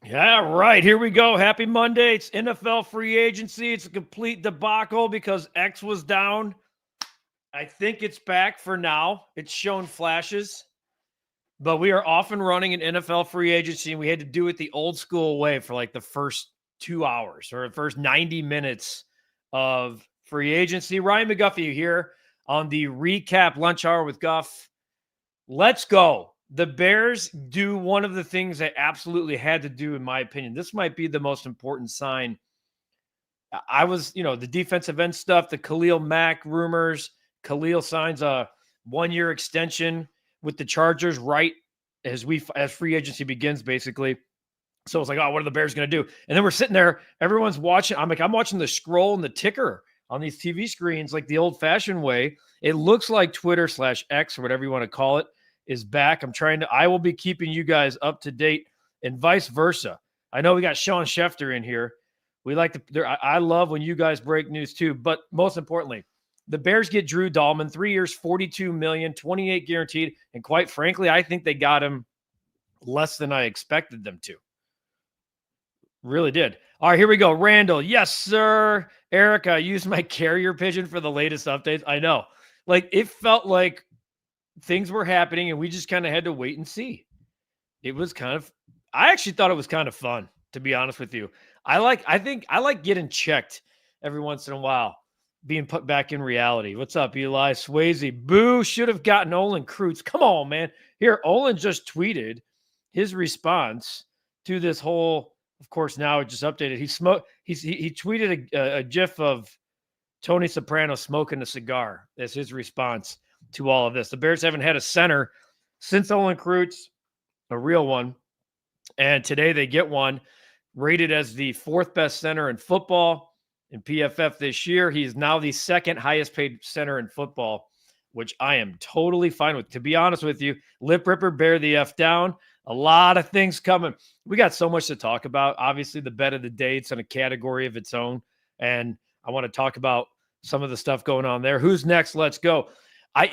Yeah, right. Here we go. Happy Monday. It's NFL free agency. It's a complete debacle because X was down. I think it's back for now. It's shown flashes, but we are off and running in NFL free agency, and we had to do it the old school way for like the first 2 hours or the first 90 minutes of free agency. Ryan McGuffey here on the Recap Lunch Hour with Guff. Let's go. The Bears do one of the things they absolutely had to do, in my opinion. This might be the most important sign. I was, the defensive end stuff, the Khalil Mack rumors. Khalil signs a 1-year extension with the Chargers right as free agency begins, basically. So it's like, oh, what are the Bears going to do? And then we're sitting there, everyone's watching. I'm watching the scroll and the ticker on these TV screens like the old-fashioned way. It looks like Twitter/X or whatever you want to call it is back. I will be keeping you guys up to date and vice versa. I know we got Sean Schefter in here. I love when you guys break news too, but most importantly, the Bears get Drew Dalman, 3 years, $42 million, 28 guaranteed. And quite frankly, I think they got him less than I expected them to. Really did. All right, here we go. Randall. Yes, sir. Erica, I used my carrier pigeon for the latest updates. I know. Like, it felt like things were happening and we just kind of had to wait and see. I actually thought it was kind of fun, to be honest with you. I like getting checked every once in a while, being put back in reality. What's up, Eli? Swayze. Boo, should have gotten Olin Kreutz. Come on, man. Here, Olin just tweeted his response to this whole, of course, now it just updated. He tweeted a gif of Tony Soprano smoking a cigar as his response to all of this. The Bears haven't had a center since Olin Kreutz, a real one. And today they get one, rated as the 4th best center in football in PFF this year. He is now the 2nd highest paid center in football, which I am totally fine with. To be honest with you, lip ripper, bear the F down. A lot of things coming. We got so much to talk about. Obviously, the bet of the day, it's in a category of its own. And I want to talk about some of the stuff going on there. Who's next? Let's go.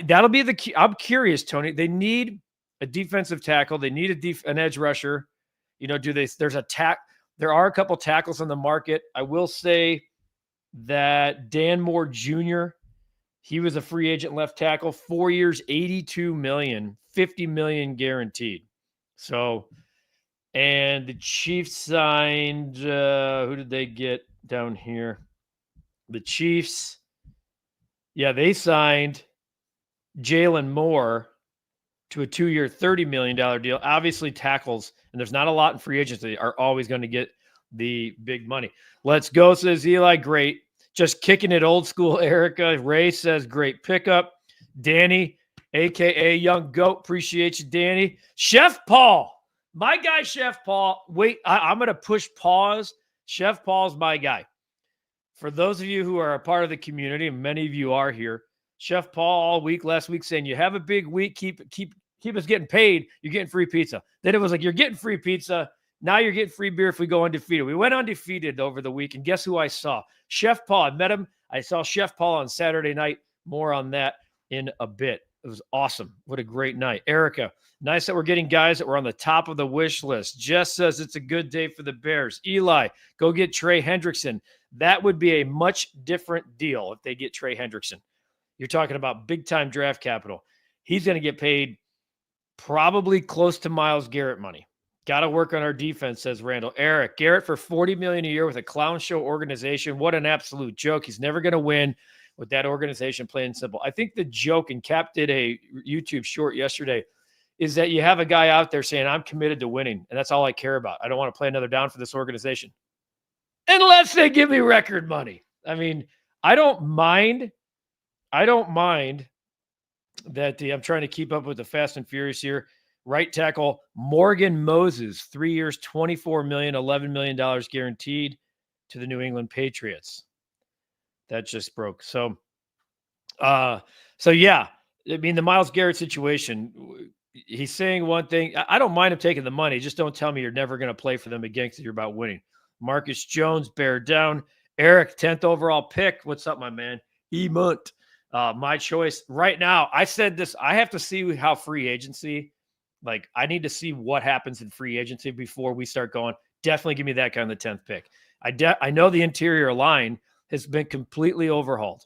That'll be the key. I'm curious, Tony. They need a defensive tackle. They need an edge rusher. There are a couple tackles on the market. I will say that Dan Moore Jr., he was a free agent left tackle, 4 years, $82 million, $50 million guaranteed. So, and the Chiefs signed, who did they get down here? The Chiefs, they signed Jalen Moore to a 2-year, $30 million deal. Obviously, tackles, and there's not a lot in free agency, are always going to get the big money. Let's go, says Eli. Great. Just kicking it old school, Erica. Ray says, great pickup. Danny, a.k.a. Young Goat. Appreciate you, Danny. Chef Paul. My guy, Chef Paul. Wait, I'm going to push pause. Chef Paul's my guy. For those of you who are a part of the community, and many of you are here, Chef Paul all week, last week, saying, you have a big week, keep us getting paid, you're getting free pizza. Then it was like, you're getting free pizza. Now you're getting free beer if we go undefeated. We went undefeated over the week, and guess who I saw? Chef Paul. I met him. I saw Chef Paul on Saturday night. More on that in a bit. It was awesome. What a great night. Erica, nice that we're getting guys that were on the top of the wish list. Jess says it's a good day for the Bears. Eli, go get Trey Hendrickson. That would be a much different deal if they get Trey Hendrickson. You're talking about big-time draft capital. He's going to get paid probably close to Myles Garrett money. Got to work on our defense, says Randall. Eric, Garrett for $40 million a year with a clown show organization. What an absolute joke. He's never going to win with that organization, plain and simple. I think the joke, and Cap did a YouTube short yesterday, is that you have a guy out there saying, I'm committed to winning, and that's all I care about. I don't want to play another down for this organization. Unless they give me record money. I mean, I don't mind that I'm trying to keep up with the fast and furious here. Right tackle Morgan Moses, 3 years, $24 million, $11 million guaranteed to the New England Patriots. That just broke. So yeah, I mean, the Myles Garrett situation, he's saying one thing. I don't mind him taking the money. Just don't tell me you're never going to play for them again because you're about winning. Marcus Jones, bear down. Eric, 10th overall pick. What's up, my man? Emunt. My choice right now. I said this. I have to see how free agency, I need to see what happens in free agency before we start going, definitely give me that guy on the 10th pick. I know the interior line has been completely overhauled.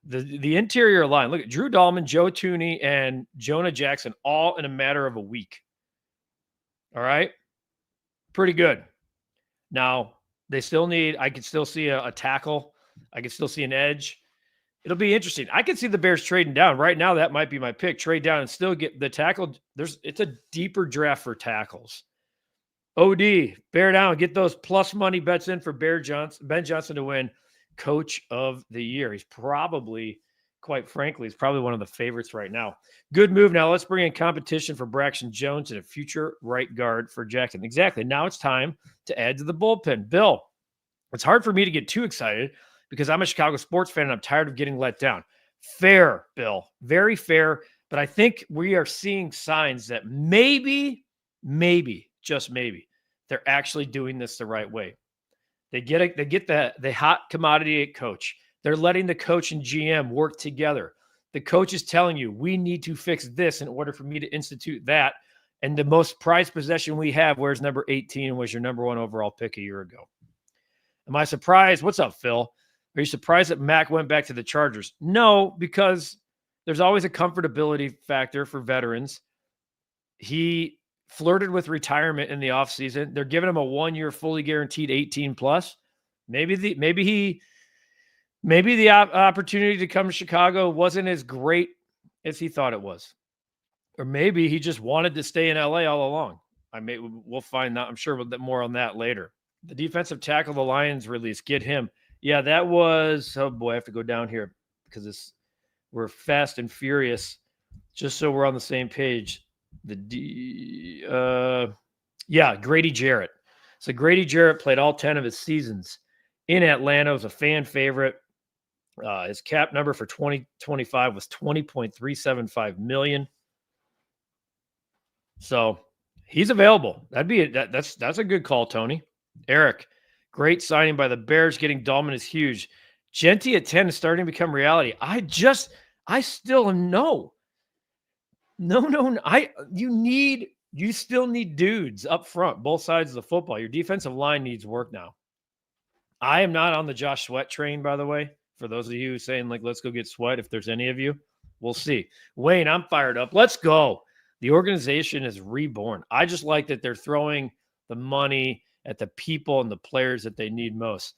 The interior line, look at Drew Dalman, Joe Tooney, and Jonah Jackson all in a matter of a week. All right? Pretty good. Now, they still need, I could still see a tackle. I could still see an edge. It'll be interesting. I could see the Bears trading down. Right now, that might be my pick. Trade down and still get the tackle. It's a deeper draft for tackles. OD, bear down, get those plus money bets in for Ben Johnson to win Coach of the Year. He's probably, quite frankly, he's probably one of the favorites right now. Good move. Now let's bring in competition for Braxton Jones and a future right guard for Jackson. Exactly. Now it's time to add to the bullpen. Bill, it's hard for me to get too excited because I'm a Chicago sports fan and I'm tired of getting let down. Fair, Bill. Very fair. But I think we are seeing signs that maybe, just maybe, they're actually doing this the right way. They get the hot commodity coach. They're letting the coach and GM work together. The coach is telling you, we need to fix this in order for me to institute that. And the most prized possession we have, where's number 18 and was your number 1 overall pick a year ago? Am I surprised? What's up, Phil? Are you surprised that Mac went back to the Chargers? No, because there's always a comfortability factor for veterans. He flirted with retirement in the offseason. They're giving him a 1-year fully guaranteed 18 plus. Maybe the opportunity to come to Chicago wasn't as great as he thought it was. Or maybe he just wanted to stay in LA all along. We'll find out. I'm sure more on that later. The defensive tackle the Lions release, get him. Yeah, that was, oh boy, I have to go down here because we're fast and furious, just so we're on the same page. Grady Jarrett. So Grady Jarrett played all 10 of his seasons in Atlanta. Was a fan favorite. His cap number for 2025 was $20.375 million. So he's available. That's a good call, Tony. Eric, great signing by the Bears. Getting Dalman is huge. Genty at 10 is starting to become reality. I still know. No. You still need dudes up front, both sides of the football. Your defensive line needs work now. I am not on the Josh Sweat train, by the way. For those of you saying, let's go get Sweat, if there's any of you, we'll see. Wayne, I'm fired up. Let's go. The organization is reborn. I just like that they're throwing the money at the people and the players that they need most.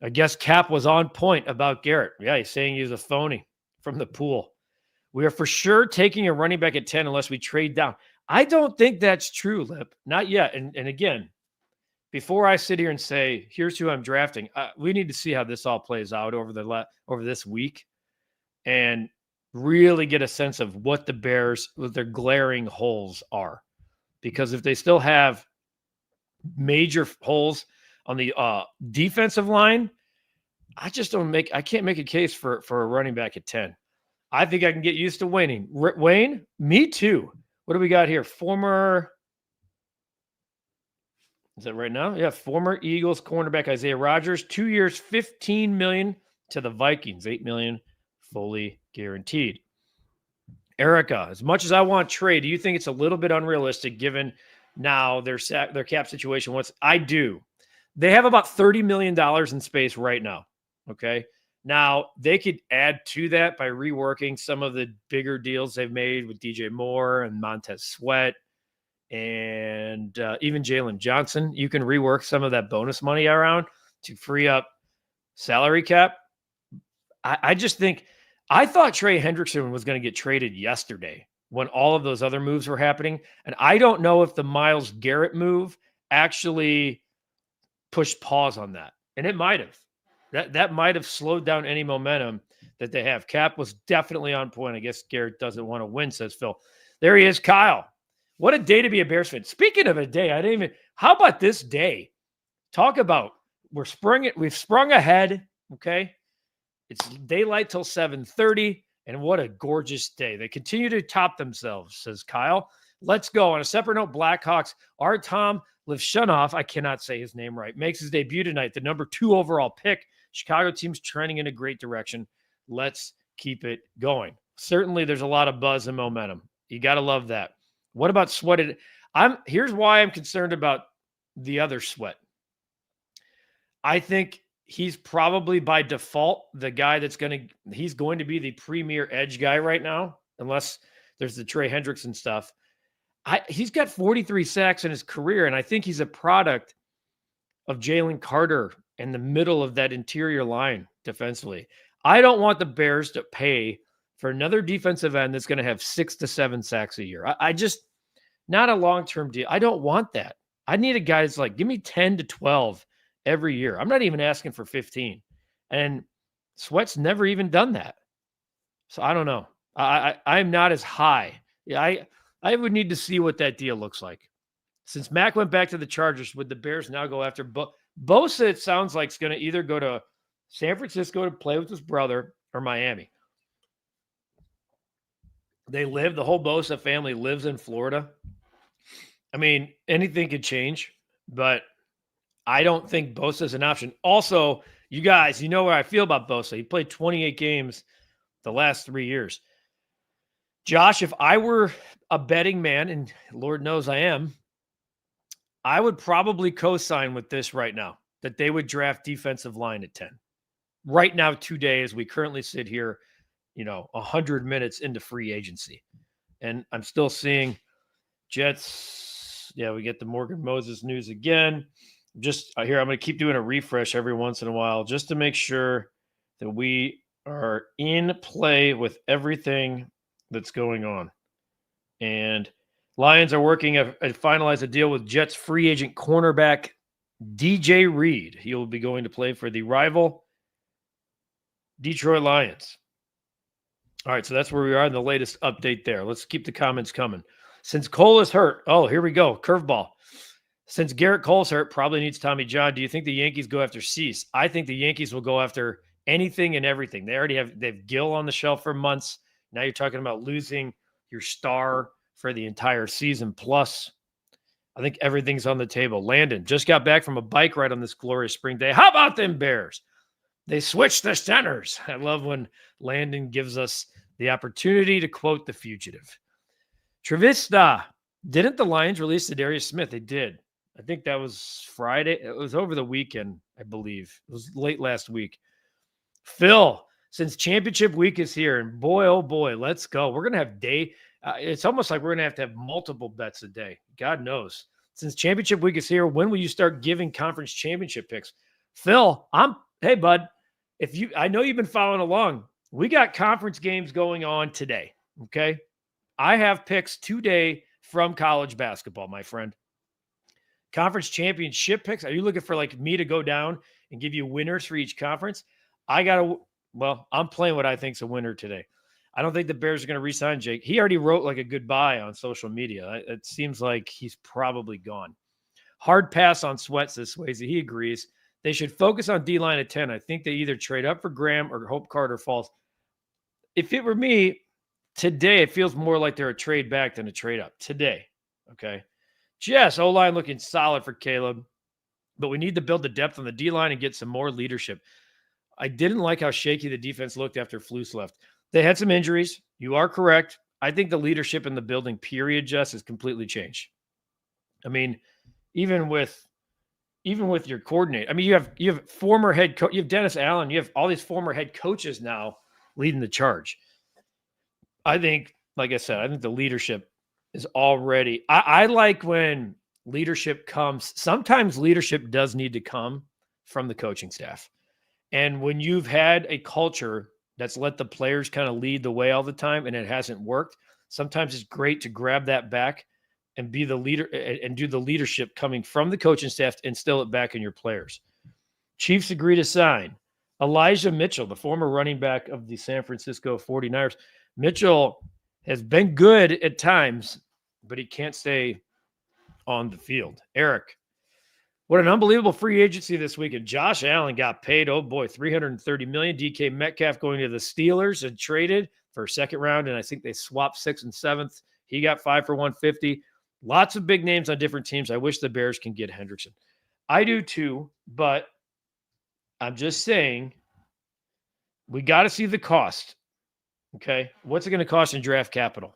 I guess Cap was on point about Garrett. Yeah, he's saying he's a phony from the pool. We are for sure taking a running back at 10 unless we trade down. I don't think that's true, Lip. Not yet. And again, before I sit here and say, here's who I'm drafting, we need to see how this all plays out over this week and really get a sense of what their glaring holes are. Because if they still have major holes on the defensive line, I can't make a case for a running back at 10. I think I can get used to winning. Wayne, me too. What do we got here? Is that right now? Yeah, former Eagles cornerback Isaiah Rodgers, 2 years, $15 million to the Vikings, $8 million fully guaranteed. Erica, as much as I want trade, do you think it's a little bit unrealistic given now their cap situation? I do. They have about $30 million in space right now. Okay. Now they could add to that by reworking some of the bigger deals they've made with DJ Moore and Montez Sweat and even Jalen Johnson. You can rework some of that bonus money around to free up salary cap. I just think I thought Trey Hendrickson was going to get traded yesterday when all of those other moves were happening. And I don't know if the Myles Garrett move actually pushed pause on that. And it might have. That might have slowed down any momentum that they have. Cap was definitely on point. I guess Garrett doesn't want to win, says Phil. There he is, Kyle. What a day to be a Bears fan. Speaking of a day, how about this day? Talk about we've sprung ahead, okay? It's daylight till 7:30, and what a gorgeous day. They continue to top themselves, says Kyle. Let's go. On a separate note, Blackhawks, Artem Levshunov, I cannot say his name right, makes his debut tonight, the number 2 overall pick. Chicago team's trending in a great direction. Let's keep it going. Certainly, there's a lot of buzz and momentum. You got to love that. What about Sweated? Here's why I'm concerned about the other Sweat. I think he's probably by default the guy he's going to be the premier edge guy right now, unless there's the Trey Hendrickson stuff. He's got 43 sacks in his career, and I think he's a product of Jalen Carter in the middle of that interior line defensively. I don't want the Bears to pay for another defensive end that's going to have 6 to 7 sacks a year. I just, not a long-term deal. I don't want that. I need a guy that's like, give me 10 to 12 every year. I'm not even asking for 15. And Sweat's never even done that. So I don't know. I'm not as high. Yeah, I would need to see what that deal looks like. Since Mac went back to the Chargers, would the Bears now go after Bosa? It sounds like it's going to either go to San Francisco to play with his brother or Miami. The whole Bosa family lives in Florida. I mean, anything could change, but I don't think Bosa is an option. Also, you guys, you know where I feel about Bosa. He played 28 games the last 3 years. Josh, if I were a betting man, and Lord knows I am, I would probably co-sign with this right now, that they would draft defensive line at 10. Right now, today, as we currently sit here, 100 minutes into free agency. And I'm still seeing Jets. Yeah, we get the Morgan Moses news again. Just here, I'm going to keep doing a refresh every once in a while just to make sure that we are in play with everything that's going on. And Lions are working to finalize a deal with Jets free agent cornerback DJ Reed. He will be going to play for the rival Detroit Lions. All right, so that's where we are in the latest update there. Let's keep the comments coming. Since Cole is hurt, here we go, curveball. Since Garrett Cole's hurt, probably needs Tommy John. Do you think the Yankees go after Cease? I think the Yankees will go after anything and everything. They have Gill on the shelf for months. Now you're talking about losing your star for the entire season. Plus, I think everything's on the table. Landon just got back from a bike ride on this glorious spring day. How about them Bears? They switched the centers. I love when Landon gives us the opportunity to quote the fugitive. Trevista, didn't the Lions release Darius Smith? They did. I think that was Friday. It was over the weekend, I believe. It was late last week. Phil, since championship week is here, and boy, oh boy, let's go. We're going to have it's almost like we're going to have multiple bets a day. God knows. Since championship week is here, when will you start giving conference championship picks? Phil, hey, bud, I know you've been following along. We got conference games going on today, okay? I have picks today from college basketball, my friend. Conference championship picks. Are you looking for me to go down and give you winners for each conference? I'm playing what I think's a winner today. I don't think the Bears are going to re-sign Jake. He already wrote a goodbye on social media. It seems like he's probably gone. Hard pass on Sweat, says Swayze. He agrees. They should focus on D-line at 10. I think they either trade up for Graham or hope Carter falls. If it were me, today it feels more like they're a trade back than a trade up. Today, okay? Jess, O-line looking solid for Caleb, but we need to build the depth on the D-line and get some more leadership. I didn't like how shaky the defense looked after Flus left. They had some injuries. You are correct. I think the leadership in the building, period, Jess, has completely changed. I mean, even with your coordinator, I mean, you have former head coach, you have Dennis Allen, you have all these former head coaches now leading the charge. I think, like I said, I think the leadership is already. I like when leadership comes. Sometimes leadership does need to come from the coaching staff. And when you've had a culture that's let the players kind of lead the way all the time and it hasn't worked, sometimes it's great to grab that back and be the leader and do the leadership coming from the coaching staff to instill it back in your players. Chiefs agree to sign Elijah Mitchell, the former running back of the San Francisco 49ers. Mitchell has been good at times, but he can't stay on the field. Eric, what an unbelievable free agency this weekend. Josh Allen got paid, oh boy, $330 million. DK Metcalf going to the Steelers and traded for a second round, and I think they swapped 6th and 7th. He got 5 for $150. Lots of big names on different teams. I wish the Bears can get Hendrickson. I do too, but I'm just saying we got to see the cost. Okay, what's it going to cost in draft capital?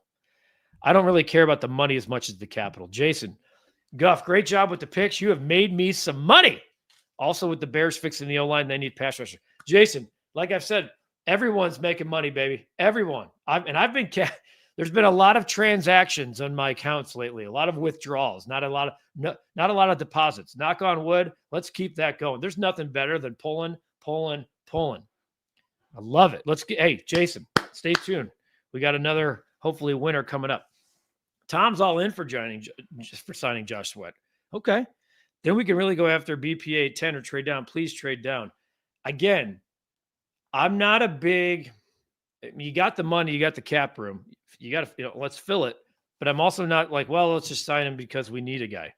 I don't really care about the money as much as the capital. Jason, Guff, great job with the picks. You have made me some money. Also with the Bears fixing the O-line, they need pass rusher. Jason, like I've said, everyone's making money, baby. Everyone. There's been a lot of transactions on my accounts lately, a lot of withdrawals, not a lot of deposits. Knock on wood. Let's keep that going. There's nothing better than pulling. I love it. Hey, Jason, stay tuned. We got another, hopefully, winner coming up. Tom's all in for signing Josh Sweat. Okay. Then we can really go after BPA 10 or trade down. Please trade down. Again, I'm not a big, you got the money, you got the cap room. You got to, let's fill it. But I'm also not like, well, let's just sign him because we need a guy.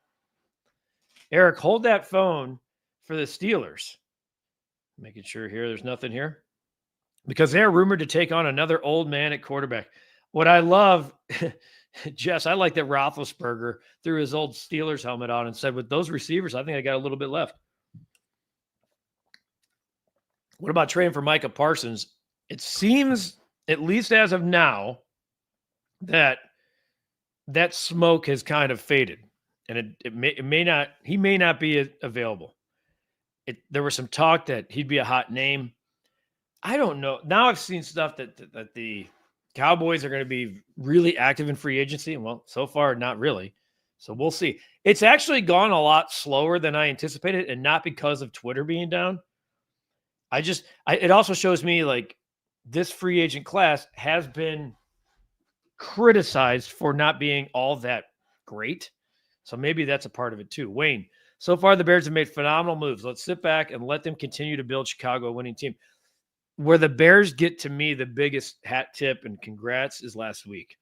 Eric, hold that phone for the Steelers. Making sure here, there's nothing here. Because they're rumored to take on another old man at quarterback. What I love, Jess, I like that Roethlisberger threw his old Steelers helmet on and said, with those receivers, I think I got a little bit left. What about trading for Micah Parsons? It seems, at least as of now, that smoke has kind of faded. And he may not be available. There was some talk that he'd be a hot name. I don't know. Now I've seen stuff that the Cowboys are going to be really active in free agency. Well, so far, not really. So we'll see. It's actually gone a lot slower than I anticipated, and not because of Twitter being down. It also shows me like this free agent class has been criticized for not being all that great. So maybe that's a part of it too. Wayne, so far the Bears have made phenomenal moves. Let's sit back and let them continue to build Chicago a winning team. Where the Bears get to me the biggest hat tip and congrats is last week.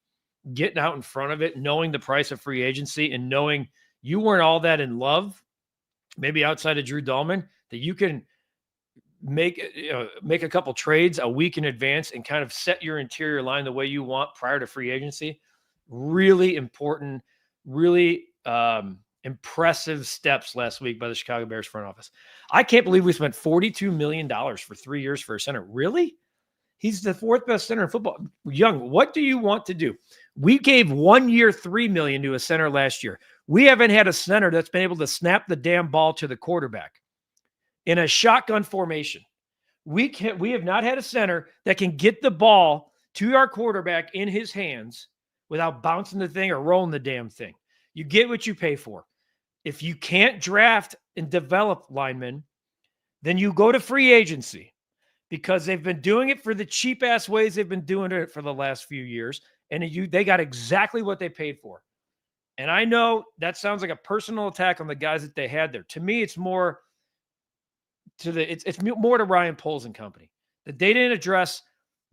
Getting out in front of it, knowing the price of free agency, and knowing you weren't all that in love, maybe outside of Drew Dalman, that you can make a couple trades a week in advance and kind of set your interior line the way you want prior to free agency. Really important, really impressive steps last week by the Chicago Bears front office. I can't believe we spent $42 million for 3 years for a center. Really? He's the fourth best center in football. Young, what do you want to do? We gave 1 year, $3 million to a center last year. We haven't had a center that's been able to snap the damn ball to the quarterback in a shotgun formation. We have not had a center that can get the ball to our quarterback in his hands without bouncing the thing or rolling the damn thing. You get what you pay for. If you can't draft and develop linemen, then you go to free agency, because they've been doing it for the cheap ass ways they've been doing it for the last few years. And they got exactly what they paid for. And I know that sounds like a personal attack on the guys that they had there. To me, it's more it's more to Ryan Poles and company, that they didn't address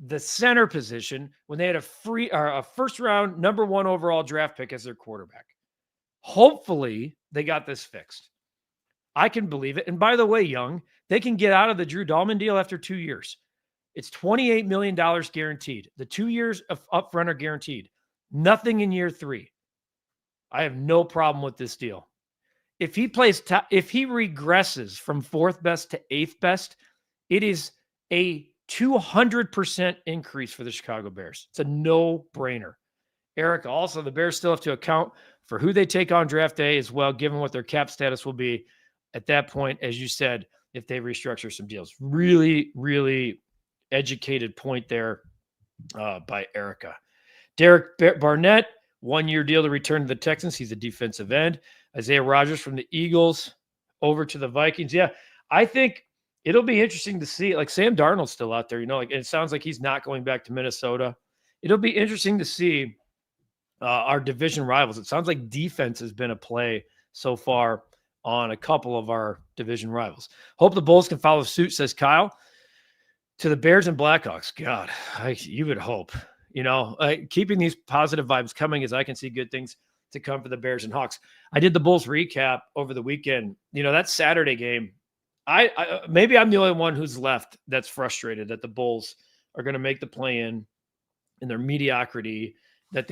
the center position when they had a first round number 1 overall draft pick as their quarterback. Hopefully they got this fixed. I can believe it. And by the way, Young, they can get out of the Drew Dalman deal after 2 years. It's $28 million guaranteed. The 2 years of upfront are guaranteed. Nothing in year 3. I have no problem with this deal. If he regresses from 4th best to 8th best, it is a 200% increase for the Chicago Bears. It's a no-brainer. Eric, also, the Bears still have to account for who they take on draft day as well, given what their cap status will be at that point, as you said, if they restructure some deals. Really, really educated point there by Erica. Derek Barnett, 1 year deal to return to the Texans. He's a defensive end. Isaiah Rodgers from the Eagles over to the Vikings. Yeah, I think it'll be interesting to see. Like, Sam Darnold's still out there, it sounds like he's not going back to Minnesota. It'll be interesting to see our division rivals. It sounds like defense has been a play so far on a couple of our division rivals. Hope the Bulls can follow suit, says Kyle. To the Bears and Blackhawks. God, you would hope. Keeping these positive vibes coming, as I can see good things to come for the Bears and Hawks. I did the Bulls recap over the weekend. That Saturday game, I maybe I'm the only one who's left that's frustrated that the Bulls are going to make the play-in their mediocrity, that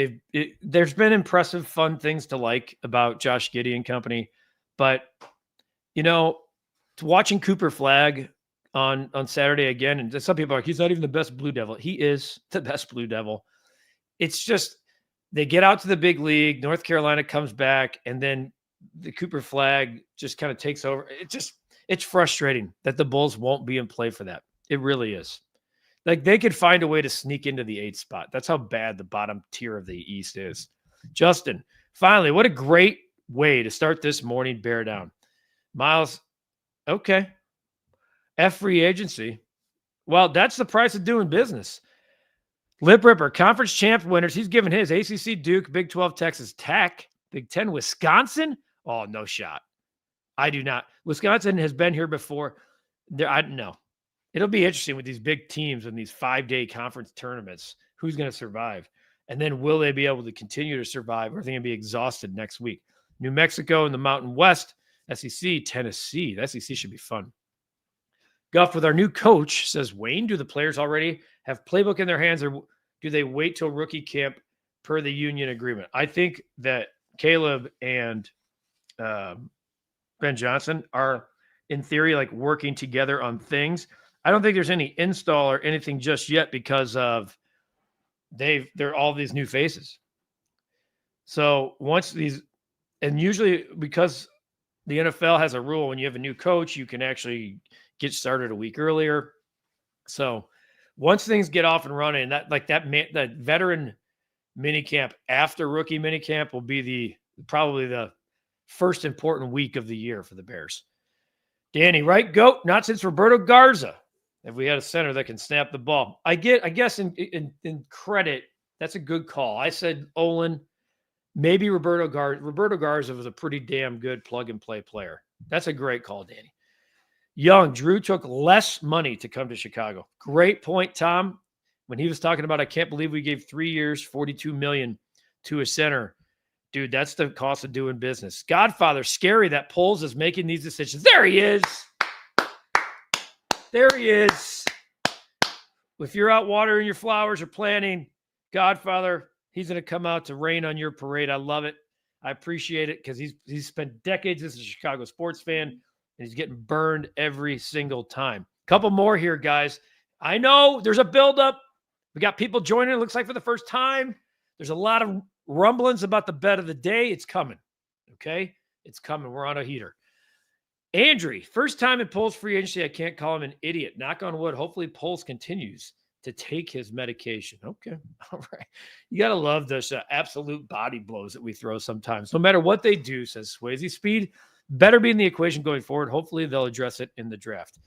there's been impressive, fun things to like about Josh Giddey and company. But, watching Cooper Flagg on Saturday again, and some people are like, he's not even the best Blue Devil. He is the best Blue Devil. It's just, they get out to the big league. North Carolina comes back, and then the Cooper flag just kind of takes over. It's frustrating that the Bulls won't be in play for that. It really is. Like they could find a way to sneak into the 8th spot. That's how bad the bottom tier of the East is. Justin, finally, what a great way to start this morning bear down. Miles, okay. F free agency. Well, that's the price of doing business. Lip Ripper, conference champ winners. He's given his ACC, Duke, Big 12, Texas Tech, Big 10, Wisconsin. Oh, no shot. I do not. Wisconsin has been here before. I don't know. It'll be interesting with these big teams and these 5-day conference tournaments. Who's going to survive? And then will they be able to continue to survive, or are they going to be exhausted next week? New Mexico in the Mountain West, SEC, Tennessee. The SEC should be fun. Guff, with our new coach, says, Wayne, do the players already have playbook in their hands, or do they wait till rookie camp per the union agreement? I think that Caleb and Ben Johnson are, in theory, like working together on things. I don't think there's any install or anything just yet because of they're all these new faces. So once these, and usually because the NFL has a rule, when you have a new coach, you can actually get started a week earlier. So once things get off and running, that veteran minicamp after rookie minicamp will be probably the first important week of the year for the Bears. Danny, right? Goat, not since Roberto Garza. If we had a center that can snap the ball. I guess in credit, that's a good call. I said Olin, maybe Roberto Garza. Roberto Garza was a pretty damn good plug-and-play player. That's a great call, Danny. Young, Drew took less money to come to Chicago. Great point, Tom. When he was talking about, I can't believe we gave 3 years, $42 million to a center. Dude, that's the cost of doing business. Godfather, scary that Poles is making these decisions. There he is. There he is. If you're out watering your flowers or planting, Godfather, he's going to come out to rain on your parade. I love it. I appreciate it because he's spent decades as a Chicago sports fan, and he's getting burned every single time. Couple more here, guys. I know there's a buildup. We got people joining, it looks like, for the first time. There's a lot of rumblings about the bet of the day. It's coming, okay? It's coming. We're on a heater. Andrew, first time in Poles free agency. I can't call him an idiot. Knock on wood. Hopefully Poles continues to take his medication. Okay. All right. You got to love those absolute body blows that we throw sometimes. No matter what they do, says Swayze. Speed better be in the equation going forward. Hopefully they'll address it in the draft.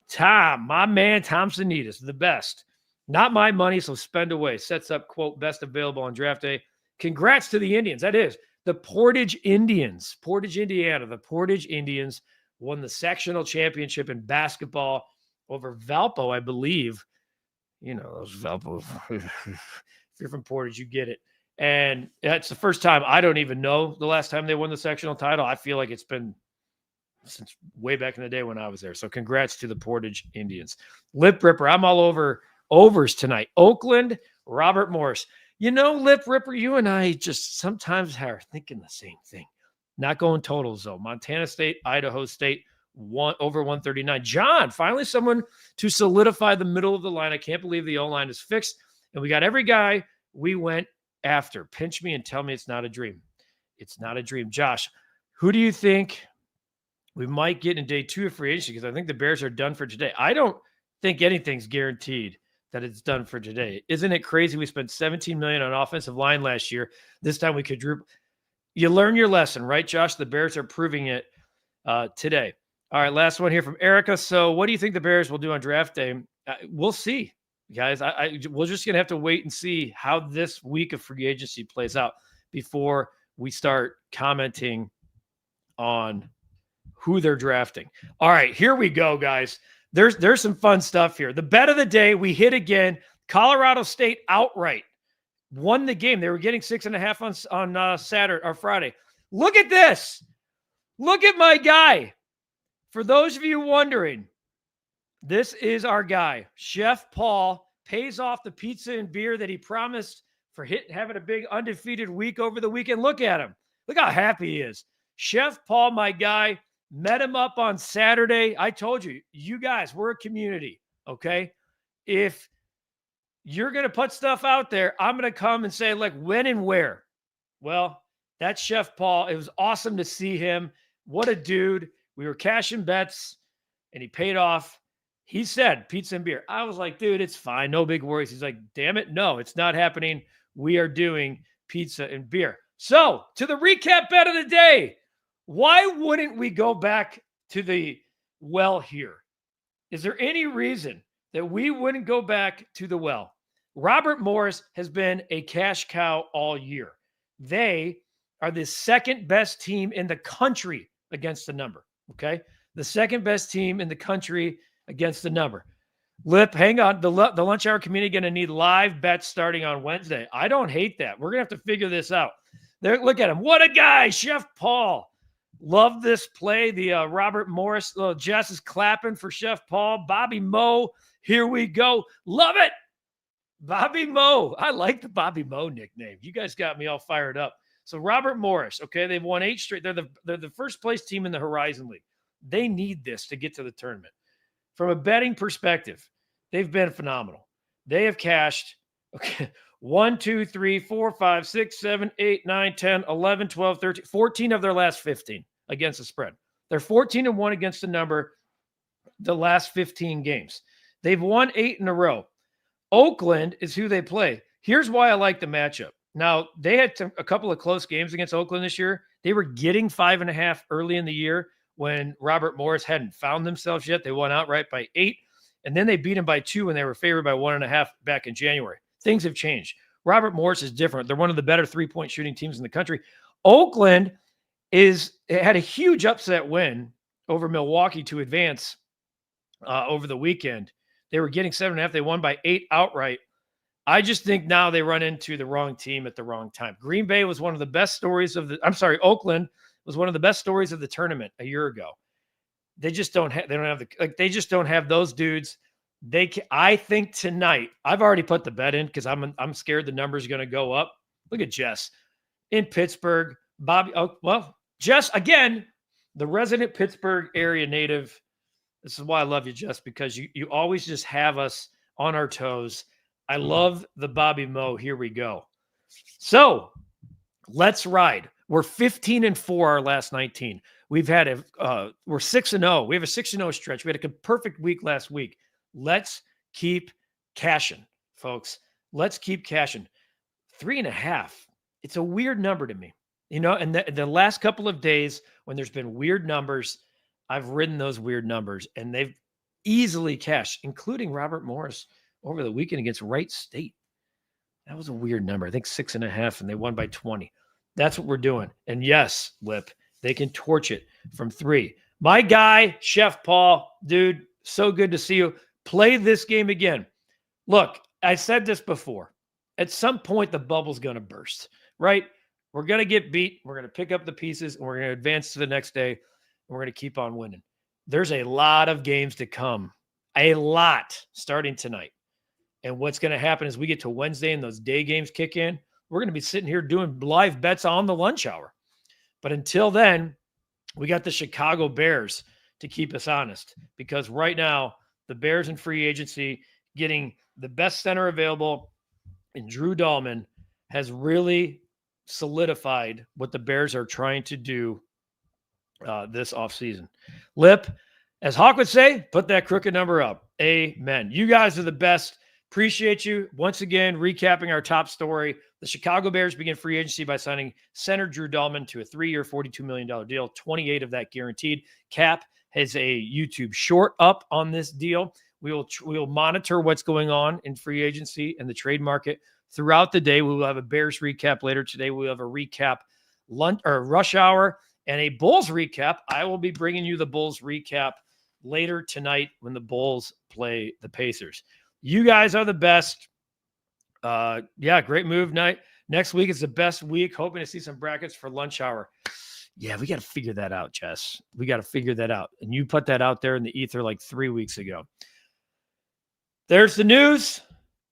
Tom, my man, Tom Sanitas, the best. Not my money, so spend away. Sets up, quote, best available on draft day. Congrats to the Indians. That is the Portage Indians. Portage, Indiana. The Portage Indians won the sectional championship in basketball over Valpo, I believe. You know, those Valpo. If you're from Portage, you get it. And it's the first time. I don't even know the last time they won the sectional title. I feel like it's been since way back in the day when I was there. So congrats to the Portage Indians. Lip Ripper, I'm all over overs tonight. Oakland, Robert Morris. You know, Lip Ripper, you and I just sometimes are thinking the same thing. Not going totals, though. Montana State, Idaho State, over 139. John, finally someone to solidify the middle of the line. I can't believe the O-line is fixed. And we got every guy we went after. Pinch me and tell me it's not a dream. It's not a dream. Josh, who do you think we might get in day 2 of free agency? Because I think the Bears are done for today. I don't think anything's guaranteed that it's done for today. Isn't it crazy? We spent $17 million on offensive line last year. This time we could droop. You learn your lesson, right, Josh? The Bears are proving it today. All right, last one here from Erica. So what do you think the Bears will do on draft day? We'll see, guys. We're just going to have to wait and see how this week of free agency plays out before we start commenting on who they're drafting. All right, here we go, guys. There's some fun stuff here. The bet of the day, we hit again. Colorado State outright won the game. They were getting 6.5 on Saturday or Friday. Look at this. Look at my guy. For those of you wondering, this is our guy. Chef Paul pays off the pizza and beer that he promised for having a big undefeated week over the weekend. Look at him. Look how happy he is. Chef Paul, my guy, met him up on Saturday. I told you, you guys, we're a community, okay? If you're going to put stuff out there, I'm going to come and say, like, when and where. Well, That's Chef Paul. It was awesome to see him. What a dude. We were cashing bets, and he paid off. He said pizza and beer. I was like, dude, it's fine. No big worries. He's like, damn it. No, it's not happening. We are doing pizza and beer. So to the recap bet of the day, why wouldn't we go back to the well here? Is there any reason that we wouldn't go back to the well? Robert Morris has been a cash cow all year. They are the second best team in the country against the number. Okay. The second best team in the country against the number. Lip, hang on. The lunch hour community going to need live bets starting on Wednesday. I don't hate that. We're going to have to figure this out. There, look at him. What a guy, Chef Paul. Love this play. The Robert Morris. Jess is clapping for Chef Paul. Bobby Moe. Here we go. Love it. Bobby Moe. I like the Bobby Moe nickname. You guys got me all fired up. So Robert Morris, okay, they've won 8 straight. They're the first place team in the Horizon League. They need this to get to the tournament. From a betting perspective, they've been phenomenal. They have cashed, okay, 1, 2, 3, 4, 5, 6, 7, 8, 9, 10, 11, 12, 13, 14 of their last 15 against the spread. They're 14-1 against the number the last 15 games. They've won 8 in a row. Oakland is who they play. Here's why I like the matchup. Now, they had a couple of close games against Oakland this year. They were getting 5.5 early in the year when Robert Morris hadn't found themselves yet. They won outright by 8, and then they beat him by 2 when they were favored by 1.5 back in January. Things have changed. Robert Morris is different. They're one of the better three-point shooting teams in the country. Oakland had a huge upset win over Milwaukee to advance over the weekend. They were getting 7.5. They won by 8 outright. I just think now they run into the wrong team at the wrong time. Green Bay was one of the best stories of Oakland was one of the best stories of the tournament a year ago. They just don't have they just don't have those dudes. I think tonight, I've already put the bet in because I'm scared the number's going to go up. Look at Jess in Pittsburgh. Bobby, Jess, again, the resident Pittsburgh area native. This is why I love you, Jess, because you always just have us on our toes. I love the Bobby Moe. Here we go. So let's ride. We're 15-4 our last 19. We've had we're 6-0. We have a 6-0 stretch. We had a perfect week last week. Let's keep cashing, folks. Let's keep cashing. 3.5. It's a weird number to me, and the last couple of days when there's been weird numbers, I've ridden those weird numbers and they've easily cashed, including Robert Morris over the weekend against Wright State. That was a weird number. I think 6.5, and they won by 20. That's what we're doing. And yes, Lip, they can torch it from 3. My guy, Chef Paul, dude, so good to see you. Play this game again. Look, I said this before. At some point, the bubble's going to burst, right? We're going to get beat. We're going to pick up the pieces, and we're going to advance to the next day, and we're going to keep on winning. There's a lot of games to come, a lot starting tonight. And what's going to happen is we get to Wednesday and those day games kick in. We're going to be sitting here doing live bets on the lunch hour. But until then, we got the Chicago Bears to keep us honest, because right now the Bears in free agency getting the best center available in Drew Dalman has really solidified what the Bears are trying to do this offseason. Lip, as Hawk would say, put that crooked number up. Amen. You guys are the best. Appreciate you. Once again, recapping our top story. The Chicago Bears begin free agency by signing center Drew Dalman to a 3-year, $42 million deal, 28 of that guaranteed. Cap has a YouTube short up on this deal. We will monitor what's going on in free agency and the trade market throughout the day. We will have a Bears recap later today. We'll have a recap lunch or rush hour and a Bulls recap. I will be bringing you the Bulls recap later tonight when the Bulls play the Pacers. You guys are the best. Great move night. Next week is the best week. Hoping to see some brackets for lunch hour. Yeah, we got to figure that out, Jess. We got to figure that out. And you put that out there in the ether like 3 weeks ago. There's the news.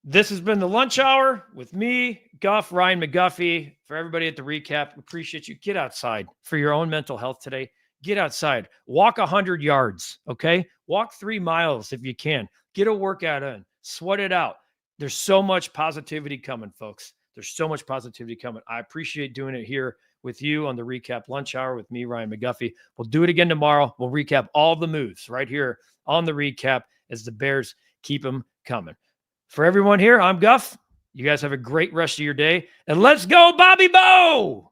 This has been the lunch hour with me, Guff, Ryan McGuffey. For everybody at the recap, appreciate you. Get outside for your own mental health today. Get outside. Walk 100 yards, okay? Walk 3 miles if you can. Get a workout in. Sweat it out. There's so much positivity coming, folks. There's so much positivity coming. I appreciate doing it here with you on the Recap Lunch Hour with me, Ryan McGuffey. We'll do it again tomorrow. We'll recap all the moves right here on the recap as the Bears keep them coming. For everyone here, I'm Guff. You guys have a great rest of your day. And let's go, Bobby Bo!